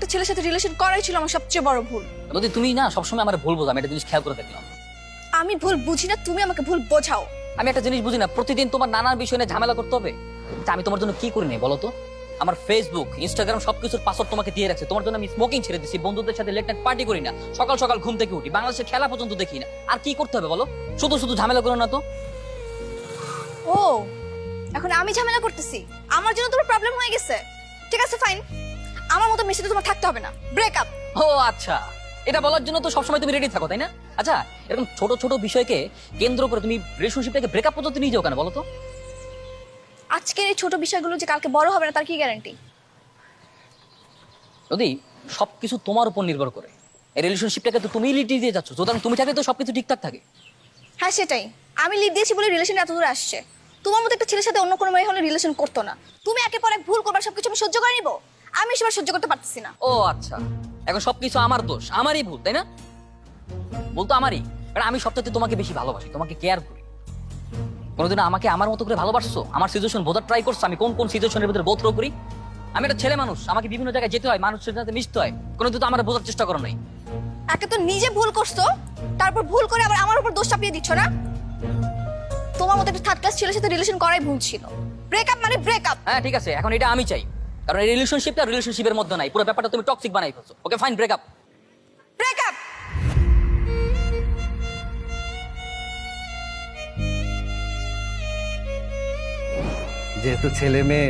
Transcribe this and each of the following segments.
একটা ছেলের সাথে রিলেশন করাই ছিল আমার সবচেয়ে বড় ভুল। নদী তুমি না সবসময় আমার ভুল বোঝো, আমি একটা জিনিস খেয়াল করে দেখলাম। আমি ভুল বুঝি না, তুমি আমাকে ভুল বোঝাও। আমি একটা জিনিস বুঝি না, প্রতিদিন তোমার নানান বিষয় নিয়ে ঝামেলা করতে হবে। আমি তোমার জন্য কি করি নাই বলো তো? আমার ফেসবুক, ইনস্টাগ্রাম সবকিছুর পাসওয়ার্ড তোমাকে দিয়ে রাখছে। তোমার জন্য আমি স্মোকিং ছেড়ে দিচ্ছি, বন্ধুদের সাথে লেট নাইট পার্টি করি না, সকাল সকাল ঘুম থেকে উঠি, বাংলাদেশের খেলা পর্যন্ত দেখি না। আর কি করতে হবে বলো? শুধু শুধু ঝামেলা করো না তো। ও, এখন আমি ঝামেলা করতেছি, আমার জন্য তোমার প্রবলেম হয়ে গেছে। ঠিক আছে ফাইন, আমার মতো মেশিতে তোমার থাকতে হবে না, ব্রেকআপ। ও আচ্ছা, এটা বলার জন্য তো সবসময় তুমি রেডি থাকো তাই না? আচ্ছা, এরকম ছোট ছোট বিষয়কে কেন্দ্র করে তুমি রিলেশনশিপটাকে ব্রেকআপ পর্যন্ত নিয়ে যাও কেন বলো তো? আজকের এই ছোট বিষয়গুলো যে কালকে বড় হবে না তার কি গ্যারান্টি? যদি সবকিছু তোমার উপর নির্ভর করে, এই রিলেশনশিপটাকে তো তুমি লিড দিয়ে যাচ্ছ, সুতরাং তুমি থাকলে তো সবকিছু ঠিকঠাক থাকে। হ্যাঁ সেটাই, আমি লিড দিয়েছি বলে রিলেশন এত দূর আসছে। তোমার মতো একটা ছেলের সাথে অন্য কোনো মেয়ে হলে রিলেশন করতো না। তুমি একে পর এক ভুল করবার সবকিছু আমি সহ্য করে নিবো? আমি সেবার সহ্য করতে পারতেছি না। ও আচ্ছা, এখন সবকিছু আমার দোষ, আমারই ভুল তাই না? ভুল তো আমারই, কারণ আমি সবচেয়ে তোমাকে বেশি ভালোবাসি, তোমাকে কেয়ার করি। কোনোদিন আমাকে আমার মতো করে ভালোবাসছো? আমার সিচুয়েশন বোঝার ট্রাই করছো আমি কোন কোন সিচুয়েশনের ভিতরে বোধ করি? আমি একটা ছেলে মানুষ, আমাকে বিভিন্ন জায়গায় যেতে হয়, মানুষের সাথে মিশতে হয়, কোনোদিন তো আমার বোঝার চেষ্টা করো নাই। একে তো নিজে ভুল করছো, তারপর ভুল করে আবার আমার উপর দোষ চাপিয়ে দিচ্ছ না? তোমার মতো একটা থার্ড ক্লাস ছেলের সাথে রিলেশন করাই ভুল ছিল। ব্রেকআপ মানে ব্রেকআপ। হ্যাঁ ঠিক আছে, এখন এটা আমি চাই, কারণ এই রিলেশনশিপটা রিলেশনশিপের মধ্যে নাই, পুরো ব্যাপারটা তুমি টক্সিক বানাই ফেলছো। Okay fine, breakup. ব্রেকআপ। যেহেতু ছেলে মেয়ে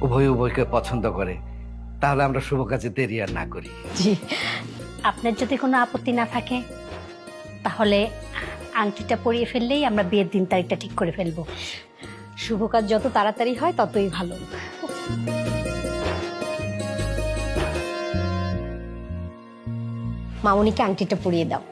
উভয় উভয়কে পছন্দ করে, তাহলে আমরা শুভ কাজে দেরি আর না করি। জি, আপনার যদি কোনো আপত্তি না থাকে তাহলে আংটিটা পরিয়ে ফেললেই আমরা বিয়ের দিন তারিখটা ঠিক করে ফেলবো। শুভ কাজ যত তাড়াতাড়ি হয় ততই ভালো। মামুনিকে আংটিটা পরিয়ে দাও।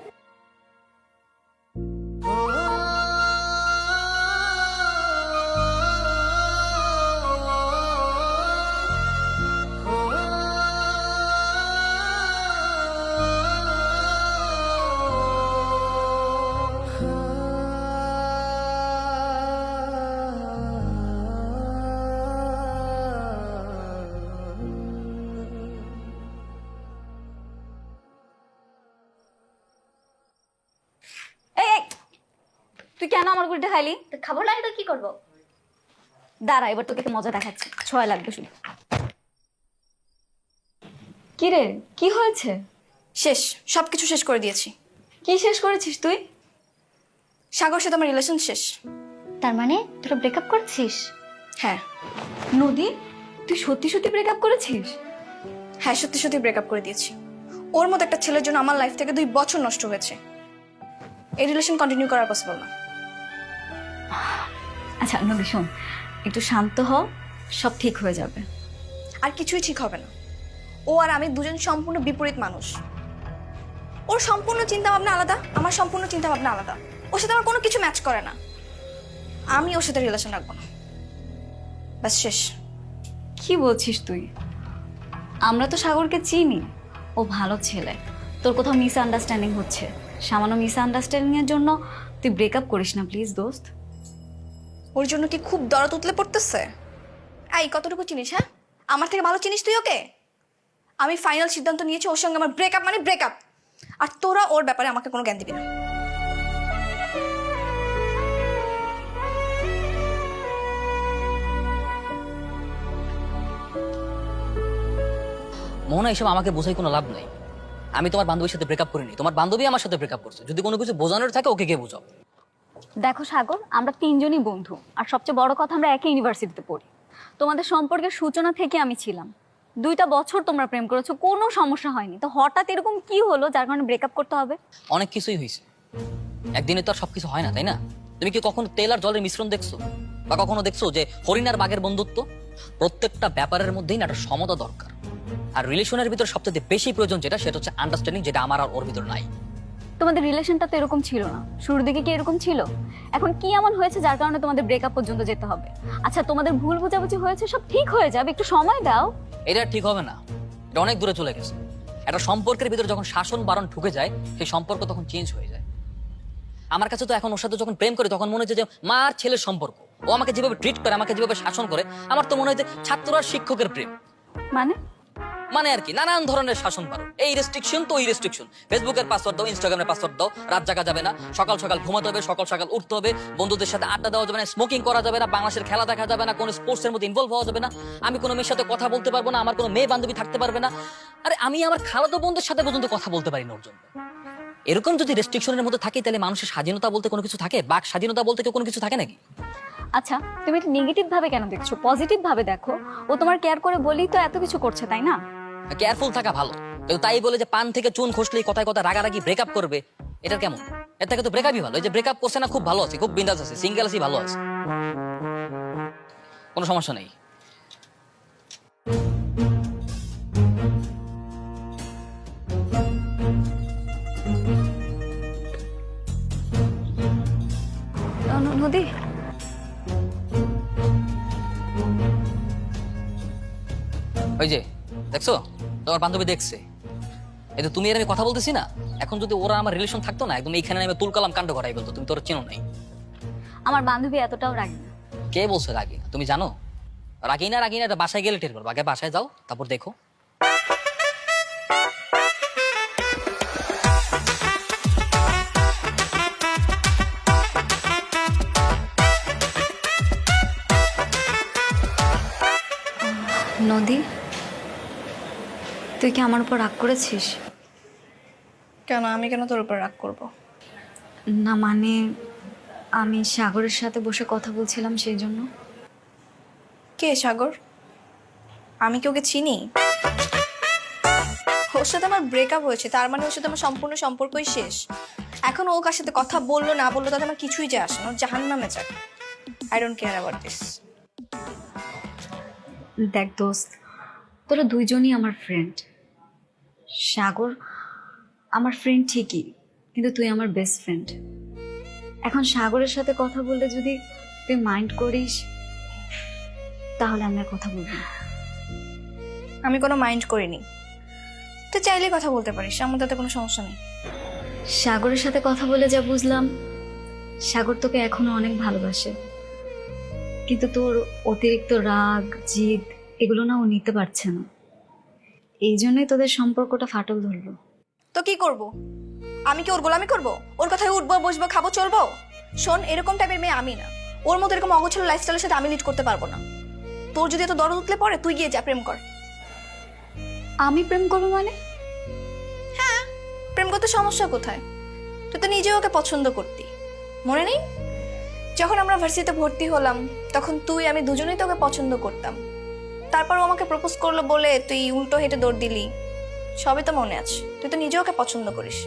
এই এই, তুই কেন আমার গুলিটা খাইলি? তো খাবার লাগে তো কি করবো? দাঁড়া, এবার তোকে একটা মজা দেখাচ্ছি, ছয় লাগবে শুধু। কি রে, কি হয়েছে? শেষ, সবকিছু শেষ করে দিয়েছি। কি শেষ করেছিস তুই? সাগর সাথে আমার রিলেশন শেষ। তার মানে তোরা ব্রেকআপ করছিস? হ্যাঁ নদী, তুই সত্যি সত্যি ব্রেকআপ করেছিস? হ্যাঁ, সত্যি সত্যি ব্রেকআপ করে দিয়েছি। ওর মতো একটা ছেলের জন্য আমার লাইফ থেকে 2 বছর নষ্ট হয়েছে। এই রিলেশন কন্টিনিউ করা পসিবল না। আচ্ছা নদী শোন, একটু শান্ত হ, সব ঠিক হয়ে যাবে। আর কিছুই ঠিক হবে না। ও আর আমি দুজন সম্পূর্ণ বিপরীত মানুষ। ওর সম্পূর্ণ চিন্তা ভাবনা আলাদা, আমার সম্পূর্ণ চিন্তা ভাবনা আলাদা। ওর সাথে আমার কোনো কিছু ম্যাচ করে না। আমি ওর সাথে রিলেশন রাখবো না, ব্যাস শেষ। কি বলছিস তুই? আমরা তো সাগরকে চিনি, ও ভালো ছেলে। তোর কোথাও মিসআন্ডারস্ট্যান্ডিং হচ্ছে। সামান্য মিসআন্ডারস্ট্যান্ডিং এর জন্য তুই ব্রেকআপ করিস না প্লিজ দোস্ত। ওর জন্য কি খুব দরদ উতলে পড়তেছে? এই কতটুকু চিনিস? হ্যাঁ, আমার থেকে ভালো চিনিস তুই ওকে? আমি ফাইনাল সিদ্ধান্ত নিয়েছি, ওর সঙ্গে আমার ব্রেকআপ মানে ব্রেকআপ। আর তোরা ওর ব্যাপারে আমাকে কোনো জ্ঞান দিবি না। মোহনা, এসব আমাকে বোঝাই কোনো লাভ নাই। আমি তোমার বান্ধবীর সাথে ব্রেকআপ করিনি, তোমার বান্ধবী আমার সাথে ব্রেকআপ করছে। যদি কোনো কিছু বোঝানোর থাকে ওকে গিয়ে বোঝাও। দেখো সাগর, আমরা তিনজনই বন্ধু, আর সবচেয়ে বড় কথা আমরা একই ইউনিভার্সিটিতে পড়ি। তোমাদের সম্পর্কের সূচনা থেকে আমি ছিলাম। 2টা বছর তোমরা প্রেম করেছো, কোনো সমস্যা হয়নি, তো হঠাৎ এরকম কি হলো যার কারণে ব্রেকআপ করতে হবে? অনেক কিছুই হয়েছে, একদিনে তো আর সবকিছু হয় না তাই না? তুমি কি কখনো তেল আর জলের মিশ্রণ দেখছো? বা কখনো দেখছো যে হরিণ আর বাঘের বন্ধুত্ব? প্রত্যেকটা ব্যাপারের মধ্যেই না একটা সমতা দরকার। আর রিলেশনের ভিতরে সবচেয়ে বেশি প্রয়োজন যেটা, সেটা হচ্ছে আন্ডারস্ট্যান্ডিং, যেটা আমার আর ওর ভিতর নাই। তোমাদের রিলেশনটা তো এরকম ছিল না, শুরুর দিকে কি এরকম ছিল? এখন কি এমন হয়েছে যার কারণে তোমাদের ব্রেকআপ পর্যন্ত যেতে হবে? আচ্ছা, তোমাদের ভুল বোঝাবুঝি হয়েছে, সব ঠিক হয়ে যাবে, একটু সময় দাও। এটা ঠিক হবে না, এটা অনেক দূরে চলে গেছে। একটা সম্পর্কের ভিতরে যখন শাসন বারণ ঢুকে যায়, সেই সম্পর্ক তখন চেঞ্জ হয়ে যায়। আমার কাছে তো এখন ওর সাথে যখন প্রেম করি তখন মনে হচ্ছে যে মা আর ছেলের সম্পর্ক। ও আমাকে যেভাবে ট্রিট করে, আমাকে যেভাবে শাসন করে, আমার তো মনে হয় যে ছাত্র আর শিক্ষকের প্রেম। মানে মানে আর কি নানান ধরনের শাসন বারণ, এই রেস্ট্রিকশন তো ওই রেস্ট্রিকশন। ফেসবুকের পাসওয়ার্ড দাও, ইনস্টাগ্রামের পাসওয়ার্ড দাও, রাত জাগা যাবে না, সকাল সকাল ঘুমাতে হবে, সকাল সকাল উঠতে হবে, বন্ধুদের সাথে আড্ডা দেওয়া যাবে না, স্মোকিং করা যাবে না, বাংলাদেশের খেলা দেখা যাবে না, কোনো স্পোর্টসের মধ্যে ইনভলভ হওয়া যাবে না, আমি কোনো মেয়ের সাথে কথা বলতে পারবো না, আমার কোনো মেয়ে বান্ধবী থাকতে পারবে না। আরে আমি আমার খালাতো বোনদের সাথে পর্যন্ত কথা বলতে পারি না ওর জন্য। এরকম যদি রেস্ট্রিকশনের মধ্যে থাকে তাহলে মানুষের স্বাধীনতা বলতে কোনো কিছু থাকে? বাক স্বাধীনতা বলতে কেউ কোনো কিছু থাকে নাকি? আচ্ছা, তুমি এটা নেগেটিভ ভাবে কেন দেখছো? পজিটিভ ভাবে দেখো, ও তোমার কেয়ার করে বলেই তো এত কিছু করছে, তাই না? কেয়ারফুল থাকা ভালো, কিন্তু তাই বলে যে পান থেকে চুন খসলেই কথায় কথা রাগারাগি ব্রেকআপ করবে, এটা কেমন? এর থেকে তো ব্রেকআপই ভালো। এই যে ব্রেকআপ করছে না, খুব ভালো আছে, খুব বিন্দাস আছে, সিঙ্গেল আছি, ভালো আছে, কোনো সমস্যা নেই। নদী, ওই যে দেখছো, তোমার বান্ধবী দেখছে, এই তো তুমি আর আমি কথা বলতেছি না, এখন যদি ওরা আমার রিলেশন থাকতো না, একদম এইখানে আমি তুলকালাম কাণ্ড করাই বলতো। তুমি তোর চেনো নাই। আমার বান্ধবী এতটাও রাগি না। কে বলছে রাগি না? তুমি জানো রাগি না, রাগি না এটা বাসায় গেলে টের পারবো। আগে বাসায় যাও, তারপর দেখো। নদী, তুই কি আমার উপর রাগ করেছিস? কেন? আমি কেন তোর উপর রাগ করব? না মানে, আমি সাগরের সাথে বসে কথা বলছিলাম সেই জন্য। কে সাগর? আমি কি ওকে চিনি? ওর সাথে আমার ব্রেকআপ হয়েছে, তার মানে ওর সাথে আমার সম্পূর্ণ সম্পর্কই শেষ। এখন ও কার সাথে কথা বললো না বললো তাতে আমার কিছুই যায় আসে না, জাহান্নামে যাক। I don't care about this. দেখ দোস্ত, তোরা দুইজনই আমার ফ্রেন্ড। সাগর আমার ফ্রেন্ড ঠিকই, কিন্তু তুই আমার বেস্ট ফ্রেন্ড। এখন সাগরের সাথে কথা বললে যদি তুই মাইন্ড করিস, তাহলে আমি আর কথা বলবো না। আমি কোনো মাইন্ড করিনি, তুই চাইলেই কথা বলতে পারিস, আমার তাতে কোনো সমস্যা নেই। সাগরের সাথে কথা বলে যা বুঝলাম, সাগর তোকে এখনো অনেক ভালোবাসে, কিন্তু তোর অতিরিক্ত রাগ জিদ এগুলো না ও নিতে পারছে না। এই জন্যই তোদের সম্পর্কটা ফাটল ধরলো। তো কি করব? আমি কি ওর গোলামি করব? ওর কথায় উঠবো, বসবো, খাবো, চলবো? শোন, এরকম টাইপের মেয়ে আমি না। ওর মতো এরকম অগোছালো লাইফস্টাইলের সাথে আমি লিড করতে পারবো না। তোর যদি এত দরদ উঠলে পড়ে, তুই গিয়ে যা প্রেম কর। আমি প্রেম করবো মানে? হ্যাঁ, প্রেম করতে সমস্যা কোথায়? তুই তো নিজেও ওকে পছন্দ করতি, মনে নেই? যখন আমরা ভার্সিটিতে ভর্তি হলাম, তখন তুই আমি দুজনেই তোকে পছন্দ করতাম। তারপর ও আমাকে প্রপোজ করলো বলে তুই উল্টো হেঁটে দৌড় দিলি, সবই তো মনে আছে। তুই তো নিজেও ওকে পছন্দ করিস,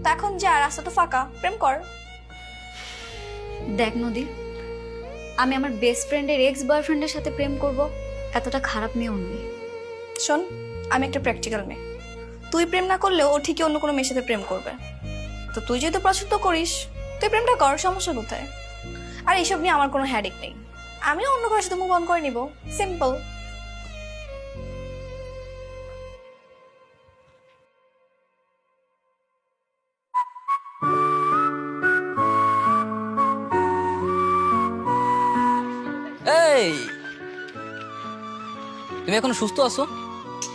তা এখন যা, রাস্তা তো ফাঁকা, প্রেম কর। দেখ নদী, আমি আমার বেস্ট ফ্রেন্ডের এক্স বয়ফ্রেন্ডের সাথে প্রেম করব, এতটা খারাপ মেয়েও নই। শোন, আমি একটা প্র্যাকটিক্যাল মেয়ে। তুই প্রেম না করলেও ও ঠিকই অন্য কোনো মেয়ের সাথে প্রেম করবে। তো তুই যেহেতু পছন্দ করিস, তুই প্রেমটা কর, সমস্যা কোথায়? আর এইসব নিয়ে আমার কোনো হ্যাডেক নেই, আমিও অন্য কারোর সাথে মুভ অন করে নিব, সিম্পল। এই, তুমি এখনো সুস্থ আছো?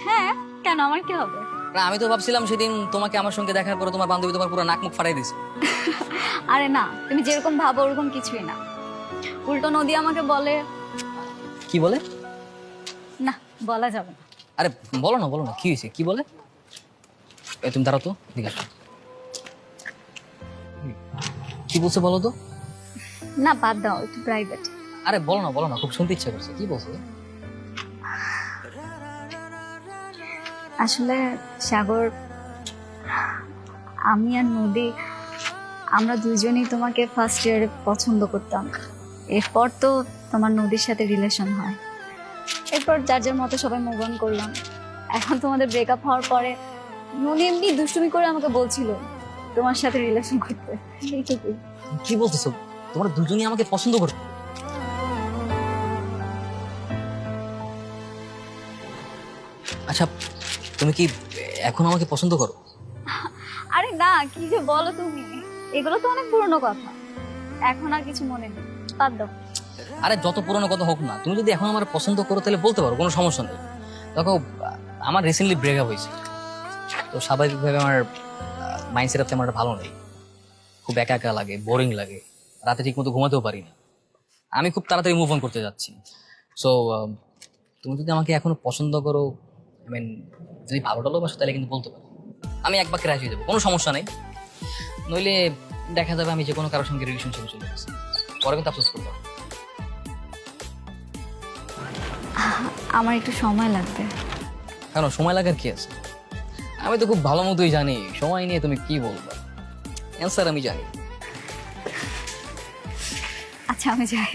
হ্যাঁ, কেন, আমার কি হবে? না, আমি তো ভাবছিলাম সেদিন তোমাকে আমার সঙ্গে দেখার পরে তোমার বান্ধবী তোমার পুরো নাক মুখ ফাটাই দিছে। আরে না, তুমি যেরকম ভাবো ওরকম কিছুই না। উল্টো নদী আমাকে বলে। কি বলে? না, বলা যাবে না। আরে বলো না, বলো না, কি হয়েছে, কি বলে? তুমি দাঁড়াও তো, ঠিক আছে। কি বলছে বলো তো? না, বাদ দাও, একটু প্রাইভেট। আরে বলো না, বলো না, খুব শুনতে ইচ্ছা করছে, কি বলছে? আসলে সাগর, আমি আর নদী আমরা দুজনেই তোমাকে ফার্স্ট ইয়ারে পছন্দ করতাম। এরপর তো তোমার নদীর সাথে রিলেশন হয়, এরপর যার যার মতো সবাই মুভ অন করলাম। এখন তোমাদের ব্রেকআপ হওয়ার পরে নদী এমনি দুষ্টুমি করে আমাকে বলছিল তোমার সাথে রিলেশন করতে। এইটুকুই। কি বলতেছো? তোমরা দুজনই আমাকে পছন্দ করো? আচ্ছা, তুমি কি এখন আমাকে পছন্দ করো? আরে না, কি যে বলো তুমি, এগুলো তো অনেক পুরনো কথা, এখন আর কিছু মনে নেই, বাদ দাও। আরে যত পুরনো কথা হোক না, তুমি যদি এখন আমার পছন্দ করো তাহলে বলতে পারো, কোনো সমস্যা নেই। দেখো, আমার রিসেন্টলি ব্রেকআপ হয়েছে, তো স্বাভাবিকভাবে আমার মাইন্ডসেট তেমন একটা ভালো নেই। খুব একা একা লাগে, বোরিং লাগে, রাতে ঠিক মতো ঘুমাতেও পারি না। আমি খুব তাড়াতাড়ি মুভ অন করতে যাচ্ছি। সো তুমি যদি আমাকে এখনো পছন্দ করো, আই মিন যদি ভালো টালোবাসো, তাহলে কিন্তু বলতে পারো, আমি এক বাক্যে রাজি হয়ে যাবো, কোনো সমস্যা নেই। নইলে দেখা যাবে আমি যে কোনো কারোর সঙ্গে রিলেশনশিপে চলে গেছি, পরে কিন্তু আফসোস করবো। আমার একটু সময় লাগবে। কেন সময় লাগার কি আছে? আমি তো খুব ভালো মতোই জানি সময় নিয়ে তুমি কি বলবা, অ্যান্সার আমি জানি। আচ্ছা আমি যাই।